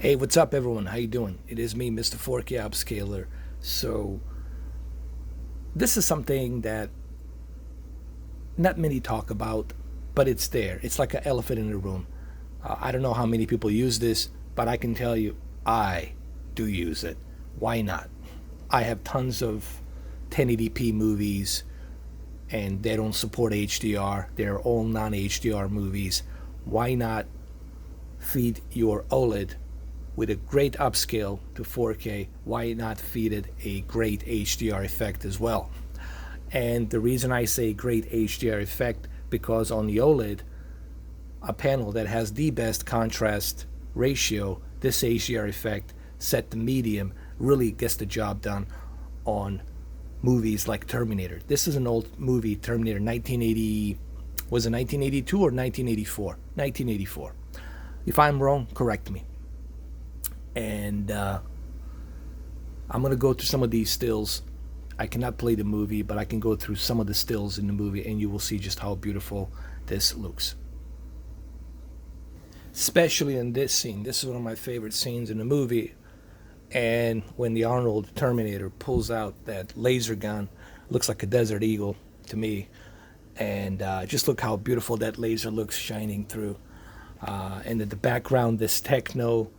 Hey, what's up, everyone? How you doing? It is me, Mr. 4K Upscaler. So this is something that not many talk about, but it's there. It's like an elephant in the room. I don't know how many people use this, but I can tell you, I do use it. Why not? I have tons of 1080p movies, and they don't support HDR. They're all non-HDR movies. Why not feed your Oled with a great upscale to 4K? Why not feed it a great HDR effect as well? And the reason I say great HDR effect, because on the OLED, a panel that has the best contrast ratio, this HDR effect set to medium really gets the job done on movies like Terminator. This is an old movie, Terminator 1980, was it 1982 or 1984? 1984. If I'm wrong, correct me. And I'm going to go through some of these stills. I cannot play the movie, but I can go through some of the stills in the movie, and you will see just how beautiful this looks. Especially in this scene. This is one of my favorite scenes in the movie. And when the Arnold Terminator pulls out that laser gun, looks like a Desert Eagle to me. And just look how beautiful that laser looks shining through. And in the background, this techno,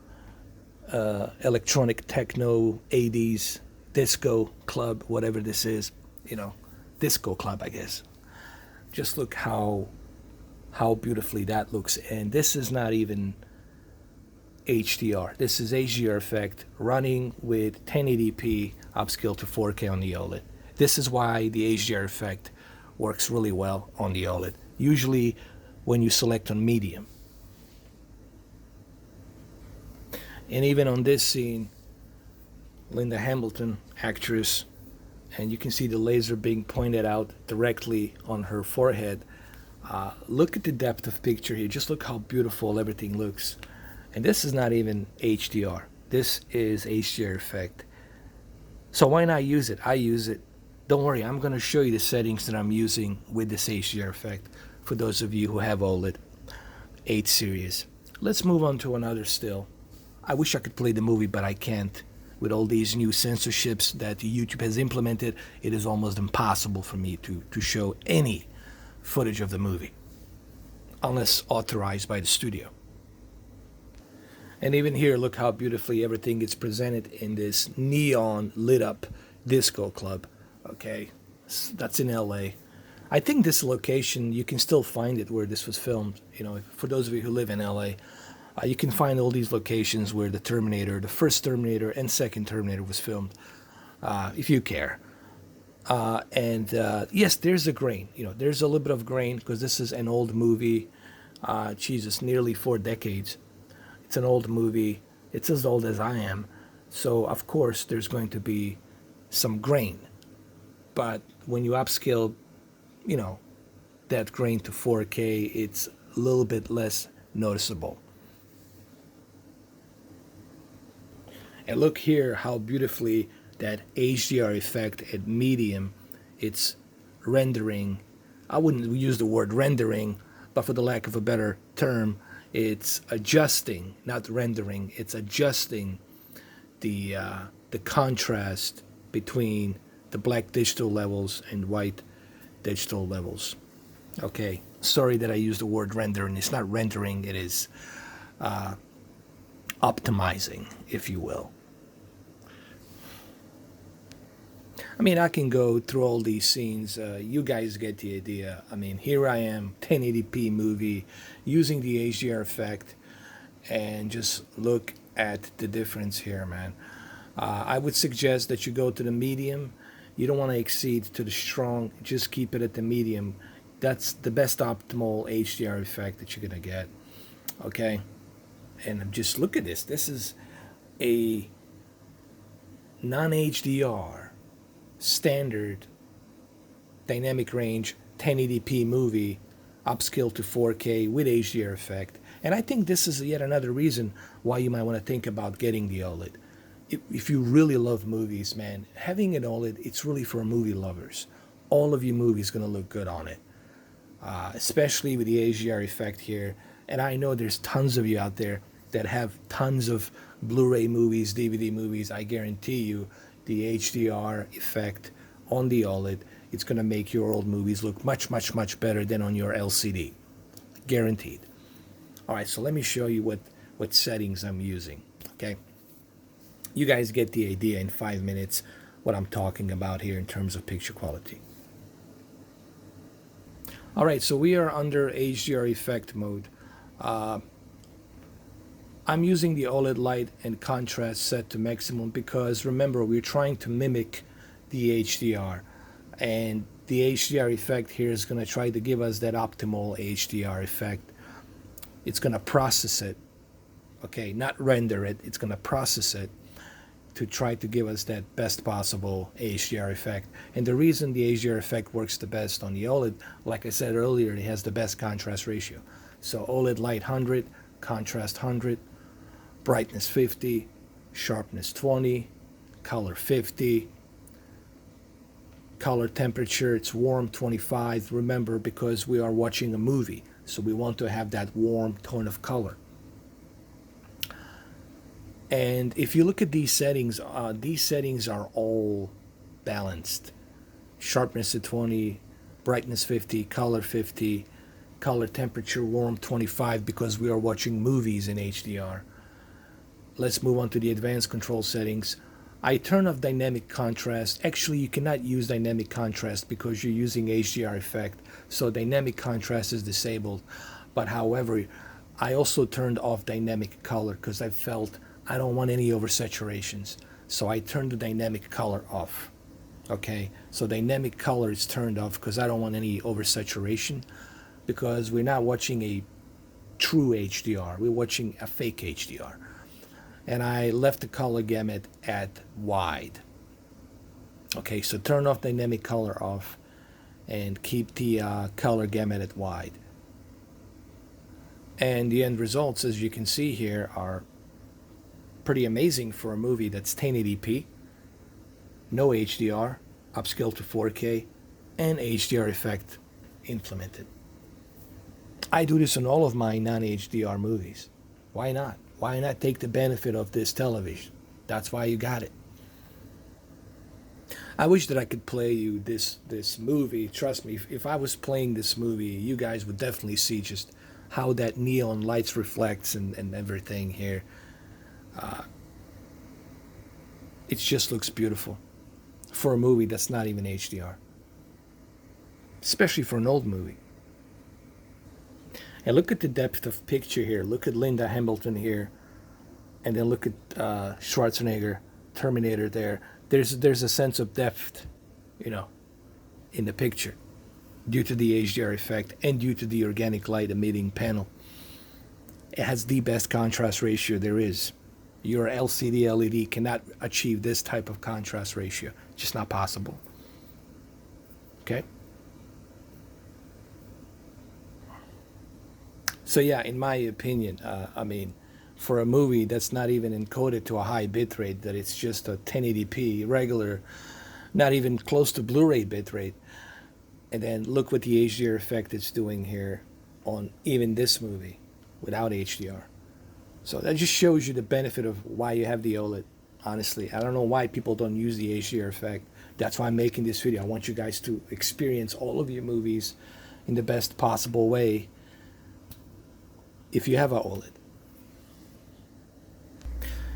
electronic techno 80s disco club, whatever this is, disco club, I guess. Just look how beautifully that looks. And this is not even HDR. This is HDR effect running with 1080p upscale to 4K on the OLED. This is why the HDR effect works really well on the OLED. Usually when you select on medium. And even on this scene, Linda Hamilton, actress, and you can see the laser being pointed out directly on her forehead. Look at the depth of picture here. Just look how beautiful everything looks. And this is not even HDR. This is HDR effect. So why not use it? I use it. Don't worry, I'm going to show you the settings that I'm using with this HDR effect for those of you who have OLED 8 series. Let's move on to another still. I wish I could play the movie, but I can't. With all these new censorships that YouTube has implemented, it is almost impossible for me to show any footage of the movie, unless authorized by the studio. And even here, look how beautifully everything is presented in this neon lit up disco club. Okay, that's in LA. I think this location, you can still find it where this was filmed. For those of you who live in LA, you can find all these locations where the Terminator, the first Terminator and second Terminator was filmed, if you care. Yes, there's a grain. There's a little bit of grain because this is an old movie. Jesus, nearly 4 decades. It's an old movie. It's as old as I am. So, of course, there's going to be some grain. But when you upscale, that grain to 4K, it's a little bit less noticeable. And look here how beautifully that HDR effect at medium, it's rendering. I wouldn't use the word rendering, but for the lack of a better term, it's adjusting, not rendering. It's adjusting the contrast between the black digital levels and white digital levels. Okay, sorry that I used the word rendering. It's not rendering, it is optimizing, if you will. I mean, I can go through all these scenes. You guys get the idea. I mean, here I am, 1080p movie, using the HDR effect, and just look at the difference here, man. I would suggest that you go to the medium. You don't want to exceed to the strong. Just keep it at the medium. That's the best optimal HDR effect that you're going to get. Okay? And just look at this. This is a non-HDR standard dynamic range 1080p movie upscale to 4K with HDR effect. And I think this is yet another reason why you might want to think about getting the OLED. If you really love movies, man, having an OLED, it's really for movie lovers. All of your movies going to look good on it, especially with the HDR effect here. And I know there's tons of you out there that have tons of Blu-ray movies, DVD movies, I guarantee you the HDR effect on the OLED, it's going to make your old movies look much, much, much better than on your LCD. Guaranteed. All right, so let me show you what settings I'm using, okay? You guys get the idea in 5 minutes what I'm talking about here in terms of picture quality. All right, so we are under HDR effect mode. I'm using the OLED light and contrast set to maximum because remember, we're trying to mimic the HDR, and the HDR effect here is going to try to give us that optimal HDR effect. It's going to process it, okay, not render it. It's going to process it to try to give us that best possible HDR effect. And the reason the HDR effect works the best on the OLED, like I said earlier, it has the best contrast ratio. So OLED light 100, contrast 100, brightness 50, sharpness 20, color 50, color temperature, it's warm 25. Remember, because we are watching a movie, so we want to have that warm tone of color. And if you look at these settings are all balanced. Sharpness at 20, brightness 50, color 50, color temperature warm 25 because we are watching movies in HDR. Let's move on to the advanced control settings. I turn off dynamic contrast. Actually, you cannot use dynamic contrast because you're using HDR effect. So dynamic contrast is disabled. But however, I also turned off dynamic color because I felt I don't want any oversaturations. So I turned the dynamic color off. Okay, so dynamic color is turned off because I don't want any oversaturation, because we're not watching a true HDR. We're watching a fake HDR. And I left the color gamut at wide. Okay, so turn off dynamic color off and keep the color gamut at wide. And the end results, as you can see here, are pretty amazing for a movie that's 1080p, no HDR, upscale to 4K, and HDR effect implemented. I do this on all of my non-HDR movies. Why not? Why not take the benefit of this television? That's why you got it. I wish that I could play you this movie. Trust me, if I was playing this movie, you guys would definitely see just how that neon lights reflects and everything here. It just looks beautiful for a movie that's not even HDR, especially for an old movie. And look at the depth of picture here. Look at Linda Hamilton here, and then look at Schwarzenegger, Terminator there. There's a sense of depth, you know, in the picture due to the HDR effect and due to the organic light emitting panel. It has the best contrast ratio there is. Your LCD LED cannot achieve this type of contrast ratio. It's just not possible. Okay? So yeah, in my opinion, I mean, for a movie that's not even encoded to a high bitrate, that it's just a 1080p regular, not even close to Blu-ray bitrate, and then look what the HDR effect is doing here on even this movie without HDR. So that just shows you the benefit of why you have the OLED. Honestly, I don't know why people don't use the HDR effect. That's why I'm making this video. I want you guys to experience all of your movies in the best possible way if you have a OLED.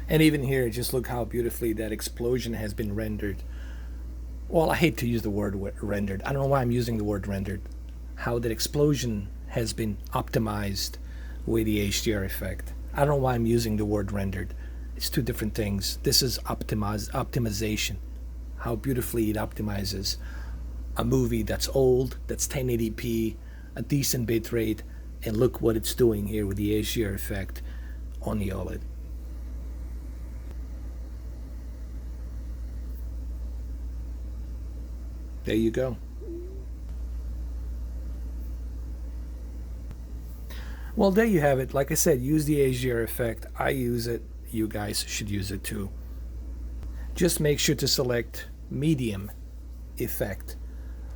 And even here, just look how beautifully that explosion has been rendered. Well, I hate to use the word rendered. I don't know why I'm using the word rendered. How that explosion has been optimized with the HDR effect. I don't know why I'm using the word rendered. It's two different things. This is optimization. How beautifully it optimizes a movie that's old, that's 1080p, a decent bit rate, and look what it's doing here with the HDR effect on the OLED. There you go. Well, there you have it. Like I said, use the HDR effect. I use it. You guys should use it too. Just make sure to select medium effect.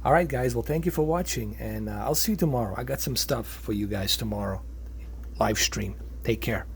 All right, guys. Well, thank you for watching, and I'll see you tomorrow. I got some stuff for you guys tomorrow. Live stream. Take care.